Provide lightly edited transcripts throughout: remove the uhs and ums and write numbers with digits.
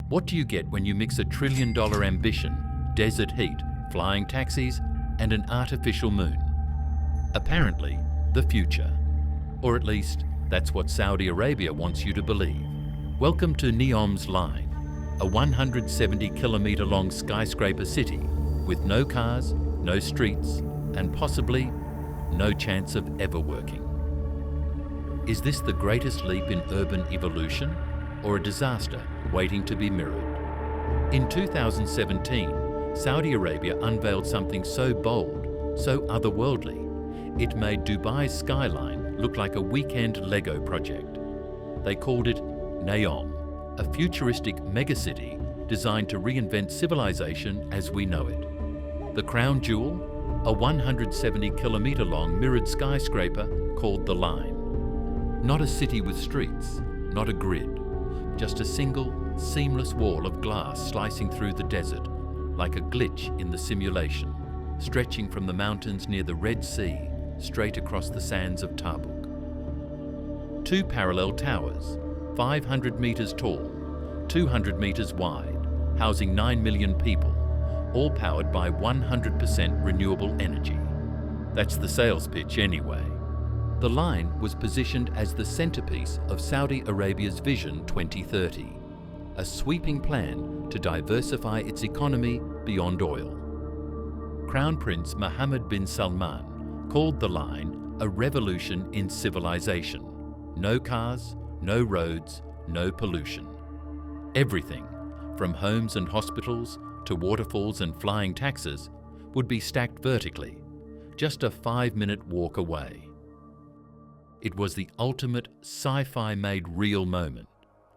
What do you get when you mix $1 trillion ambition, desert heat, flying taxis, and an artificial moon? Apparently, the future. Or at least, that's what Saudi Arabia wants you to believe. Welcome to NEOM's Line, a 170-kilometre long skyscraper city with no cars, no streets, and possibly no chance of ever working. Is this the greatest leap in urban evolution, or a disaster waiting to be mirrored? In 2017, Saudi Arabia unveiled something so bold, so otherworldly, it made Dubai's skyline look like a weekend Lego project. They called it NEOM, a futuristic megacity designed to reinvent civilization as we know it. The crown jewel, a 170-kilometre long mirrored skyscraper called The Line. Not a city with streets, not a grid, just a single, seamless wall of glass slicing through the desert, like a glitch in the simulation, stretching from the mountains near the Red Sea straight across the sands of Tabuk. 2 parallel towers, 500 metres tall, 200 metres wide, housing 9 million people, all powered by 100% renewable energy. That's the sales pitch anyway. The Line was positioned as the centrepiece of Saudi Arabia's Vision 2030, a sweeping plan to diversify its economy beyond oil. Crown Prince Mohammed bin Salman called The Line a revolution in civilization. No cars, no roads, no pollution. Everything, from homes and hospitals to waterfalls and flying taxis, would be stacked vertically, just a 5-minute walk away. It was the ultimate sci-fi made real moment,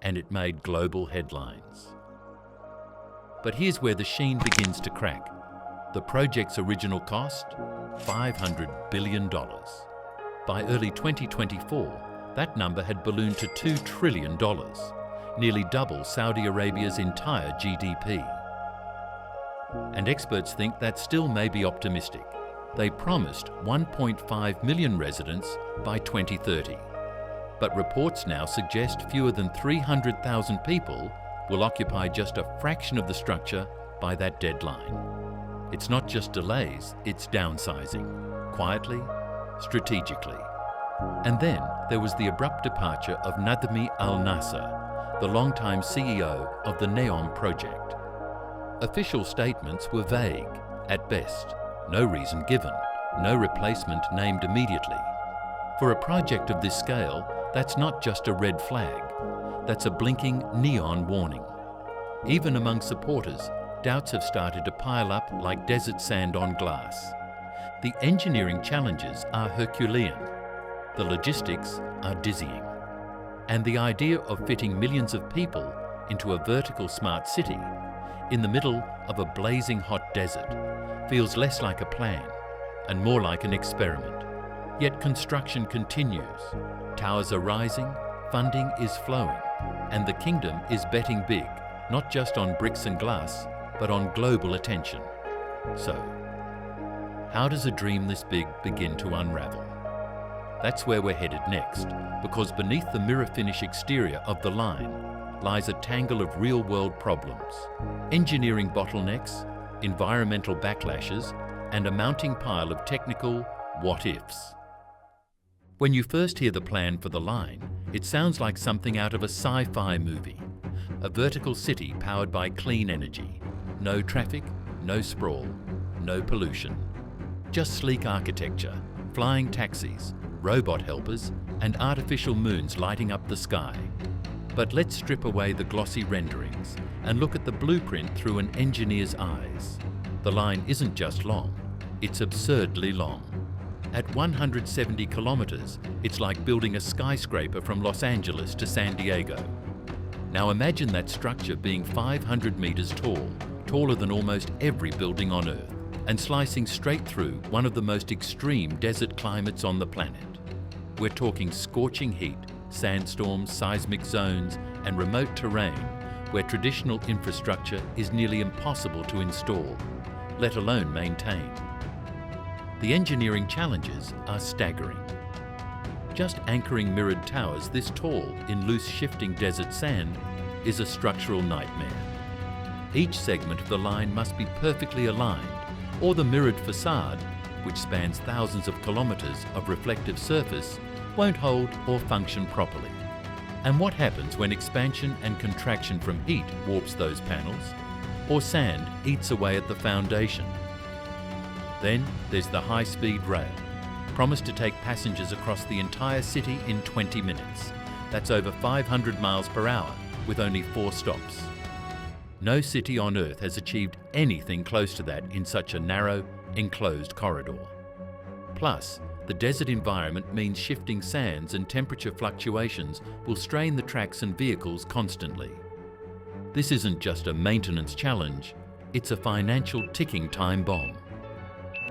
and it made global headlines. But here's where the sheen begins to crack. The project's original cost? $500 billion. By early 2024, that number had ballooned to $2 trillion, nearly double Saudi Arabia's entire GDP. And experts think that still may be optimistic. They promised 1.5 million residents by 2030. But reports now suggest fewer than 300,000 people will occupy just a fraction of the structure by that deadline. It's not just delays, it's downsizing, quietly, strategically. And then there was the abrupt departure of Nadhmi Al-Nasser, the longtime CEO of the NEOM project. Official statements were vague, at best, no reason given, no replacement named immediately. For a project of this scale, that's not just a red flag, that's a blinking neon warning. Even among supporters, doubts have started to pile up like desert sand on glass. The engineering challenges are Herculean, the logistics are dizzying, and the idea of fitting millions of people into a vertical smart city in the middle of a blazing hot desert feels less like a plan and more like an experiment. Yet construction continues, towers are rising, funding is flowing, and the kingdom is betting big, not just on bricks and glass, but on global attention. So, how does a dream this big begin to unravel? That's where we're headed next, because beneath the mirror finish exterior of The Line lies a tangle of real-world problems, engineering bottlenecks, environmental backlashes, and a mounting pile of technical what-ifs. When you first hear the plan for The Line, it sounds like something out of a sci-fi movie, a vertical city powered by clean energy. No traffic, no sprawl, no pollution. Just sleek architecture, flying taxis, robot helpers, and artificial moons lighting up the sky. But let's strip away the glossy renderings and look at the blueprint through an engineer's eyes. The Line isn't just long, it's absurdly long. At 170 kilometers, it's like building a skyscraper from Los Angeles to San Diego. Now imagine that structure being 500 meters tall, taller than almost every building on Earth, and slicing straight through one of the most extreme desert climates on the planet. We're talking scorching heat, sandstorms, seismic zones, and remote terrain where traditional infrastructure is nearly impossible to install, let alone maintain. The engineering challenges are staggering. Just anchoring mirrored towers this tall in loose shifting desert sand is a structural nightmare. Each segment of the line must be perfectly aligned, or the mirrored facade, which spans thousands of kilometres of reflective surface, won't hold or function properly. And what happens when expansion and contraction from heat warps those panels, or sand eats away at the foundation? Then there's the high-speed rail, promised to take passengers across the entire city in 20 minutes. That's over 500 miles per hour, with only 4 stops. No city on Earth has achieved anything close to that in such a narrow, enclosed corridor. Plus, the desert environment means shifting sands and temperature fluctuations will strain the tracks and vehicles constantly. This isn't just a maintenance challenge, it's a financial ticking time bomb.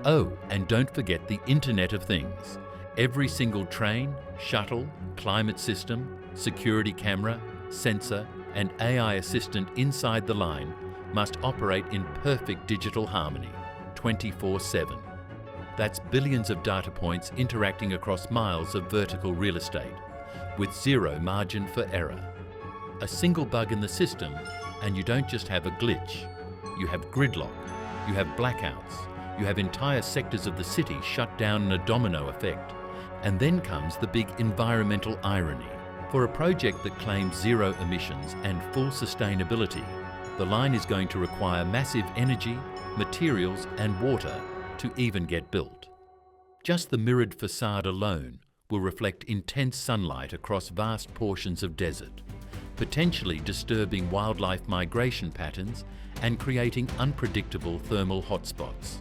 Oh, and don't forget the Internet of Things. Every single train, shuttle, climate system, security camera, sensor, and AI assistant inside the line must operate in perfect digital harmony, 24/7. That's billions of data points interacting across miles of vertical real estate, with zero margin for error. A single bug in the system, and you don't just have a glitch. You have gridlock, you have blackouts, you have entire sectors of the city shut down in a domino effect. And then comes the big environmental irony. For a project that claims zero emissions and full sustainability, the line is going to require massive energy, materials and water to even get built. Just the mirrored facade alone will reflect intense sunlight across vast portions of desert, potentially disturbing wildlife migration patterns and creating unpredictable thermal hotspots.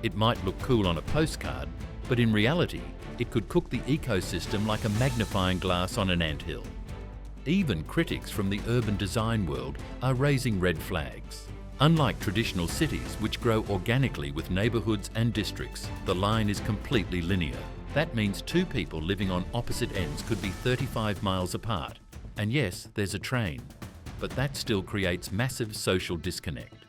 It might look cool on a postcard, but in reality, it could cook the ecosystem like a magnifying glass on an anthill. Even critics from the urban design world are raising red flags. Unlike traditional cities, which grow organically with neighbourhoods and districts, the line is completely linear. That means 2 people living on opposite ends could be 35 miles apart. And yes, there's a train, but that still creates massive social disconnect.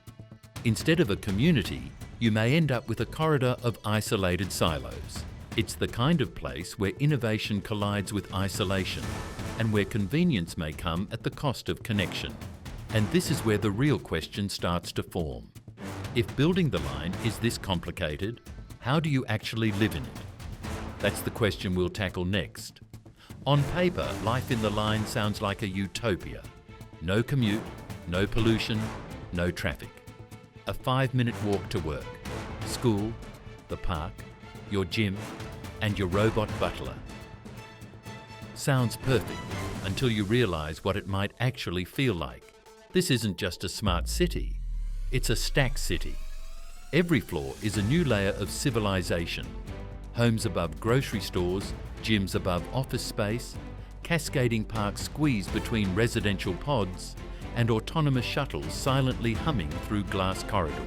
Instead of a community, you may end up with a corridor of isolated silos. It's the kind of place where innovation collides with isolation and where convenience may come at the cost of connection. And this is where the real question starts to form. If building the line is this complicated, how do you actually live in it? That's the question we'll tackle next. On paper, life in the line sounds like a utopia. No commute, no pollution, no traffic. A 5-minute walk to work, school, the park, your gym, and your robot butler. Sounds perfect until you realise what it might actually feel like. This isn't just a smart city, it's a stack city. Every floor is a new layer of civilization. Homes above grocery stores, gyms above office space, cascading parks squeezed between residential pods, and autonomous shuttles silently humming through glass corridors.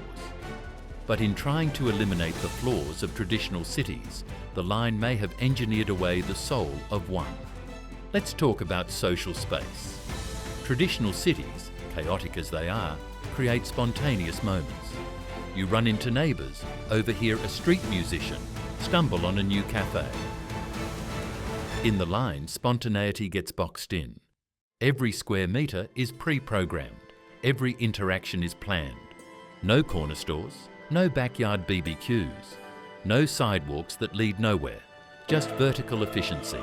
But in trying to eliminate the flaws of traditional cities, the line may have engineered away the soul of one. Let's talk about social space. Traditional cities, chaotic as they are, create spontaneous moments. You run into neighbours, overhear a street musician, stumble on a new cafe. In the line, spontaneity gets boxed in. Every square metre is pre-programmed. Every interaction is planned. No corner stores, no backyard BBQs, no sidewalks that lead nowhere, just vertical efficiency.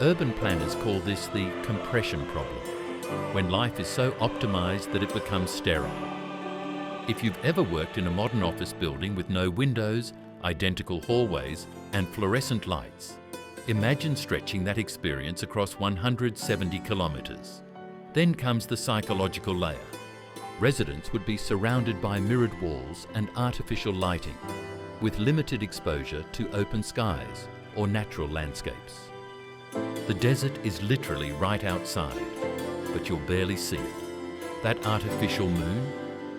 Urban planners call this the compression problem, when life is so optimised that it becomes sterile. If you've ever worked in a modern office building with no windows, identical hallways and fluorescent lights, imagine stretching that experience across 170 kilometres. Then comes the psychological layer. Residents would be surrounded by mirrored walls and artificial lighting, with limited exposure to open skies or natural landscapes. The desert is literally right outside, but you'll barely see it. That artificial moon,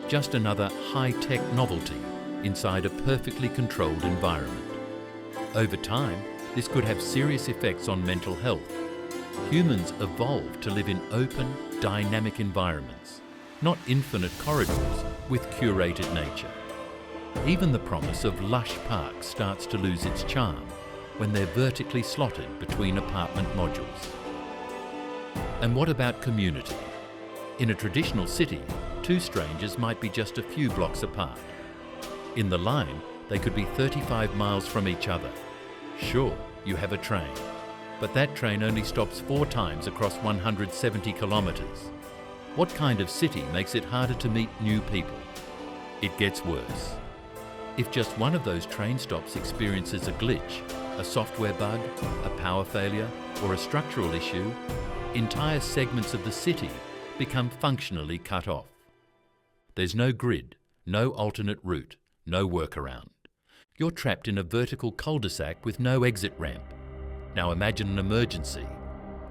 just another high-tech novelty inside a perfectly controlled environment. Over time, this could have serious effects on mental health. Humans evolved to live in open, dynamic environments, not infinite corridors with curated nature. Even the promise of lush parks starts to lose its charm when they're vertically slotted between apartment modules. And what about community? In a traditional city, two strangers might be just a few blocks apart. In the line, they could be 35 miles from each other. Sure, you have a train, but that train only stops 4 times across 170 kilometres. What kind of city makes it harder to meet new people? It gets worse. If just one of those train stops experiences a glitch, a software bug, a power failure, or a structural issue, entire segments of the city become functionally cut off. There's no grid, no alternate route, no workaround. You're trapped in a vertical cul-de-sac with no exit ramp. Now imagine an emergency,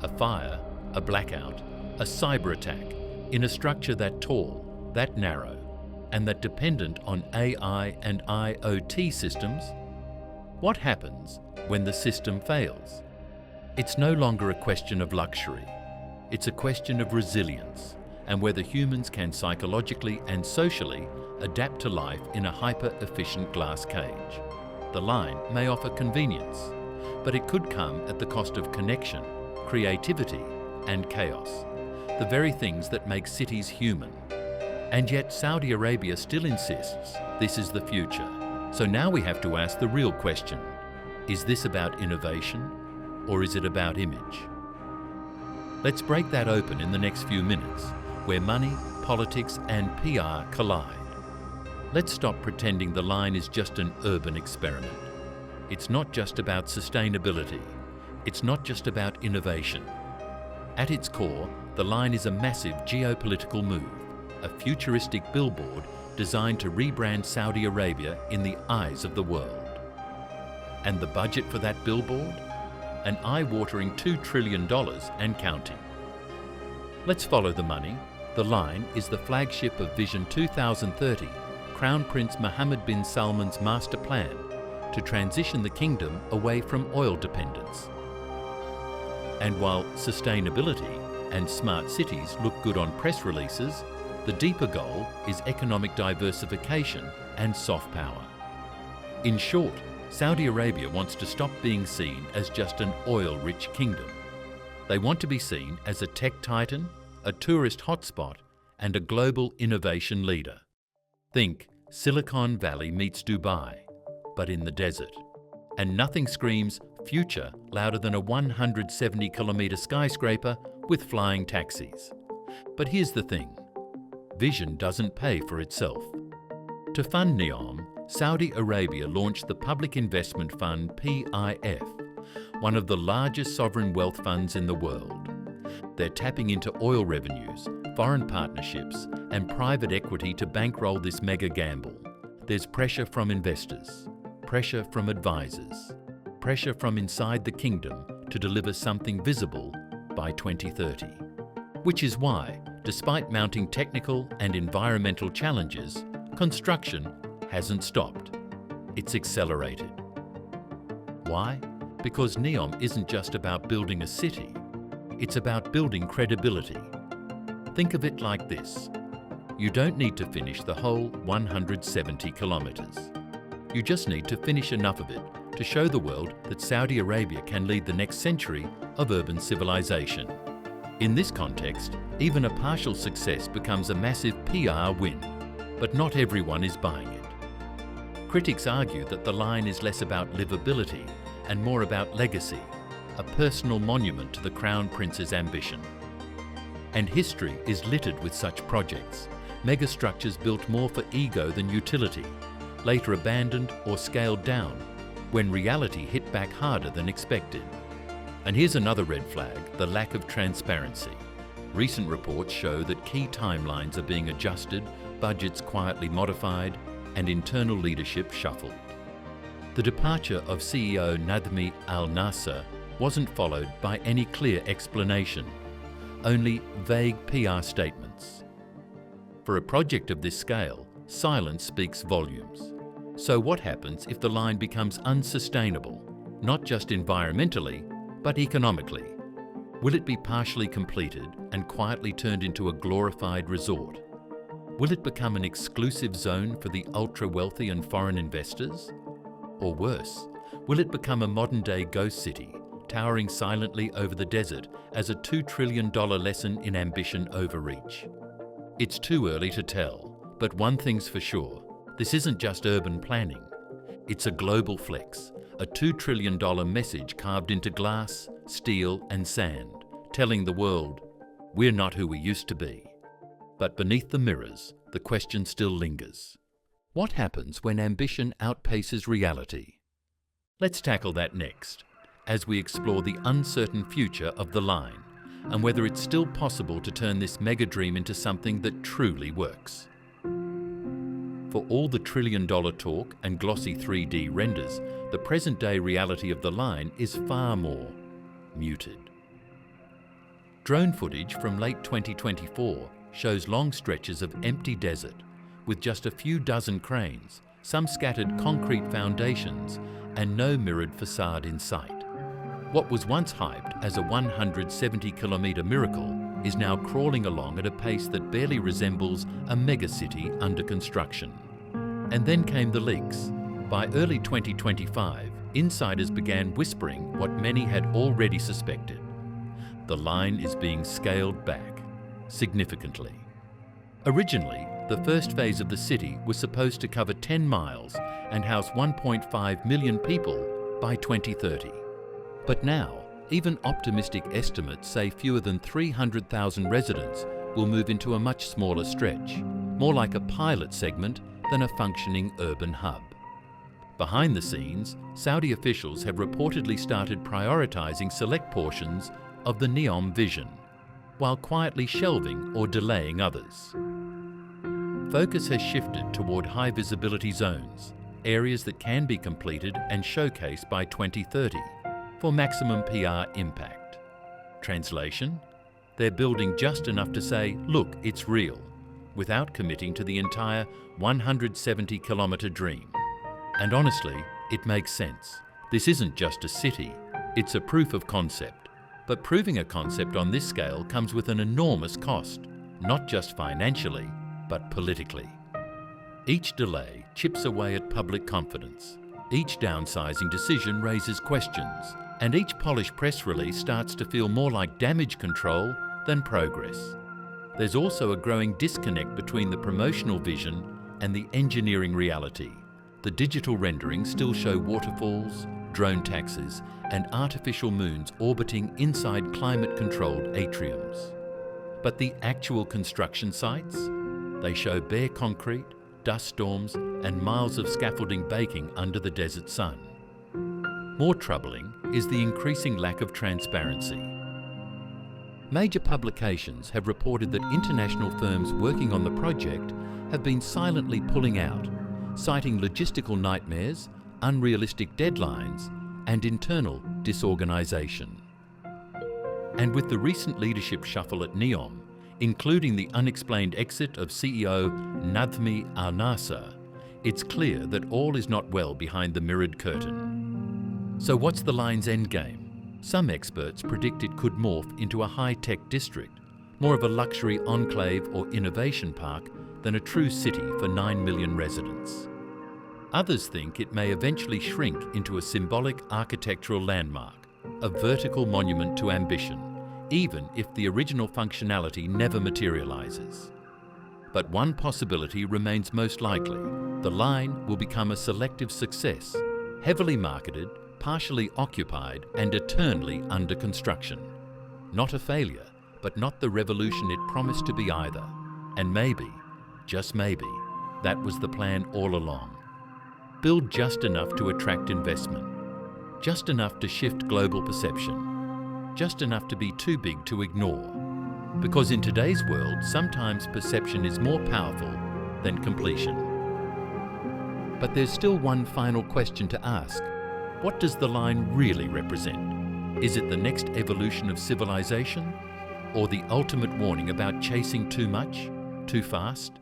a fire, a blackout, a cyber attack in a structure that tall, that narrow, and that dependent on AI and IoT systems. What happens when the system fails? It's no longer a question of luxury. It's a question of resilience and whether humans can psychologically and socially adapt to life in a hyper-efficient glass cage. The line may offer convenience, but it could come at the cost of connection, creativity, and chaos, the very things that make cities human. And yet Saudi Arabia still insists this is the future. So now we have to ask the real question: is this about innovation, or is it about image? Let's break that open in the next few minutes, where money, politics, and PR collide. Let's stop pretending the line is just an urban experiment. It's not just about sustainability. It's not just about innovation. At its core, the line is a massive geopolitical move, a futuristic billboard designed to rebrand Saudi Arabia in the eyes of the world. And the budget for that billboard? An eye-watering $2 trillion and counting. Let's follow the money. The line is the flagship of Vision 2030, Crown Prince Mohammed bin Salman's master plan to transition the kingdom away from oil dependence. And while sustainability and smart cities look good on press releases, the deeper goal is economic diversification and soft power. In short, Saudi Arabia wants to stop being seen as just an oil-rich kingdom. They want to be seen as a tech titan, a tourist hotspot, and a global innovation leader. Think Silicon Valley meets Dubai, but in the desert. And nothing screams future louder than a 170-kilometre skyscraper with flying taxis. But here's the thing. Vision doesn't pay for itself. To fund NEOM, Saudi Arabia launched the Public Investment Fund PIF, one of the largest sovereign wealth funds in the world. They're tapping into oil revenues, foreign partnerships, and private equity to bankroll this mega gamble. There's pressure from investors, pressure from advisors, pressure from inside the kingdom to deliver something visible by 2030. Which is why, despite mounting technical and environmental challenges, construction hasn't stopped. It's accelerated. Why? Because NEOM isn't just about building a city. It's about building credibility. Think of it like this. You don't need to finish the whole 170 kilometres. You just need to finish enough of it to show the world that Saudi Arabia can lead the next century of urban civilization. In this context, even a partial success becomes a massive PR win, but not everyone is buying it. Critics argue that the line is less about livability and more about legacy, a personal monument to the Crown Prince's ambition. And history is littered with such projects, megastructures built more for ego than utility, later abandoned or scaled down, when reality hit back harder than expected. And here's another red flag, the lack of transparency. Recent reports show that key timelines are being adjusted, budgets quietly modified, and internal leadership shuffled. The departure of CEO Nadhmi Al-Nasser wasn't followed by any clear explanation, only vague PR statements. For a project of this scale, silence speaks volumes. So what happens if the line becomes unsustainable, not just environmentally, but economically? Will it be partially completed and quietly turned into a glorified resort? Will it become an exclusive zone for the ultra-wealthy and foreign investors? Or worse, will it become a modern-day ghost city, towering silently over the desert as a $2 trillion lesson in ambition overreach? It's too early to tell, but one thing's for sure, this isn't just urban planning. It's a global flex, a $2 trillion message carved into glass, steel and sand, telling the world, we're not who we used to be. But beneath the mirrors, the question still lingers. What happens when ambition outpaces reality? Let's tackle that next, as we explore the uncertain future of the line and whether it's still possible to turn this mega dream into something that truly works. For all the trillion-dollar talk and glossy 3D renders, the present-day reality of the line is far more muted. Drone footage from late 2024 shows long stretches of empty desert, with just a few dozen cranes, some scattered concrete foundations, and no mirrored facade in sight. What was once hyped as a 170-kilometre miracle is now crawling along at a pace that barely resembles a megacity under construction. And then came the leaks. By early 2025, insiders began whispering what many had already suspected. The line is being scaled back, significantly. Originally, the first phase of the city was supposed to cover 10 miles and house 1.5 million people by 2030. But now, even optimistic estimates say fewer than 300,000 residents will move into a much smaller stretch, more like a pilot segment than a functioning urban hub. Behind the scenes, Saudi officials have reportedly started prioritizing select portions of the NEOM vision, while quietly shelving or delaying others. Focus has shifted toward high visibility zones, areas that can be completed and showcased by 2030 for maximum PR impact. Translation: they're building just enough to say, look, it's real, without committing to the entire 170-kilometre dream. And honestly, it makes sense. This isn't just a city, it's a proof of concept. But proving a concept on this scale comes with an enormous cost, not just financially, but politically. Each delay chips away at public confidence. Each downsizing decision raises questions, and each polished press release starts to feel more like damage control than progress. There's also a growing disconnect between the promotional vision and the engineering reality. The digital renderings still show waterfalls, drone taxis, and artificial moons orbiting inside climate-controlled atriums. But the actual construction sites? They show bare concrete, dust storms, and miles of scaffolding baking under the desert sun. More troubling is the increasing lack of transparency. Major publications have reported that international firms working on the project have been silently pulling out, citing logistical nightmares, unrealistic deadlines, and internal disorganisation. And with the recent leadership shuffle at NEOM, including the unexplained exit of CEO Nadhmi Al-Nasser, it's clear that all is not well behind the mirrored curtain. So what's the line's endgame? Some experts predict it could morph into a high-tech district, more of a luxury enclave or innovation park than a true city for 9 million residents. Others think it may eventually shrink into a symbolic architectural landmark, a vertical monument to ambition, even if the original functionality never materializes. But one possibility remains most likely. The line will become a selective success, heavily marketed, partially occupied, and eternally under construction. Not a failure, but not the revolution it promised to be either. And maybe, just maybe, that was the plan all along. Build just enough to attract investment, just enough to shift global perception, just enough to be too big to ignore. Because in today's world, sometimes perception is more powerful than completion. But there's still one final question to ask. What does the line really represent? Is it the next evolution of civilization? Or the ultimate warning about chasing too much, too fast?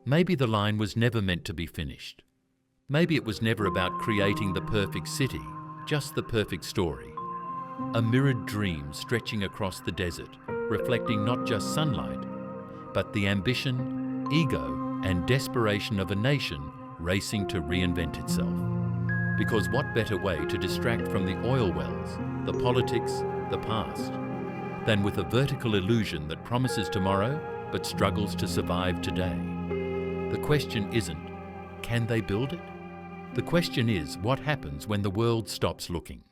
Maybe the line was never meant to be finished. Maybe it was never about creating the perfect city, just the perfect story. A mirrored dream stretching across the desert, reflecting not just sunlight, but the ambition, ego, and desperation of a nation racing to reinvent itself. Because what better way to distract from the oil wells, the politics, the past, than with a vertical illusion that promises tomorrow but struggles to survive today. The question isn't, can they build it? The question is, what happens when the world stops looking?